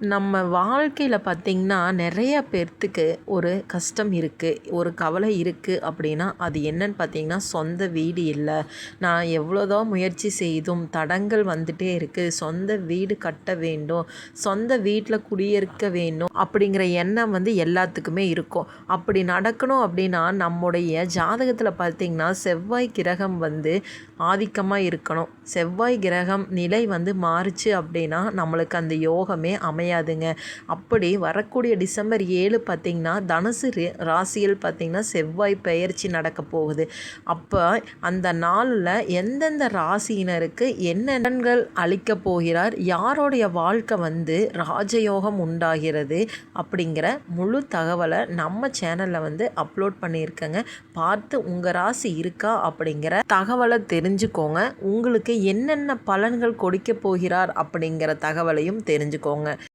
நம்ம வாழ்க்கையில் பார்த்திங்கன்னா நிறைய பேர்த்துக்கு ஒரு கஷ்டம் இருக்குது, ஒரு கவலை இருக்குது அப்படின்னா அது என்னன்னு பார்த்திங்கன்னா சொந்த வீடு இல்லை. நான் எவ்வளோதான் முயற்சி செய்தும் தடங்கள் வந்துகிட்டே இருக்குது. சொந்த வீடு கட்ட வேண்டும், சொந்த வீட்டில் குடியிருக்க வேண்டும் அப்படிங்கிற எண்ணம் எல்லாத்துக்குமே இருக்கும். அப்படி நடக்கணும் அப்படின்னா நம்முடைய ஜாதகத்தில் பார்த்திங்கன்னா செவ்வாய் கிரகம் ஆதிக்கமாக இருக்கணும். செவ்வாய் கிரகம் நிலை மாறுச்சு அப்படின்னா நம்மளுக்கு அந்த யோகமே அமையாதுங்க. அப்படி வரக்கூடிய டிசம்பர் 7 பார்த்திங்கன்னா தனுசு ராசியில் பார்த்திங்கன்னா செவ்வாய் பெயர்ச்சி நடக்க போகுது. அப்போ அந்த நாளில் எந்தெந்த ராசியினருக்கு என்னென்னங்கள் அளிக்க போகிறார், யாருடைய வாழ்க்கை ராஜயோகம் உண்டாகிறது அப்படிங்கிற முழு தகவலை நம்ம சேனலில் அப்லோட் பண்ணியிருக்கேங்க. பார்த்து உங்கள் ராசி இருக்கா அப்படிங்கிற தகவலை தெரிஞ்சுக்கோங்க. உங்களுக்கு என்னென்ன பலன்கள் கொடுக்க போகிறார் அப்படிங்கிற தகவலையும் தெரிஞ்சுக்கோங்க.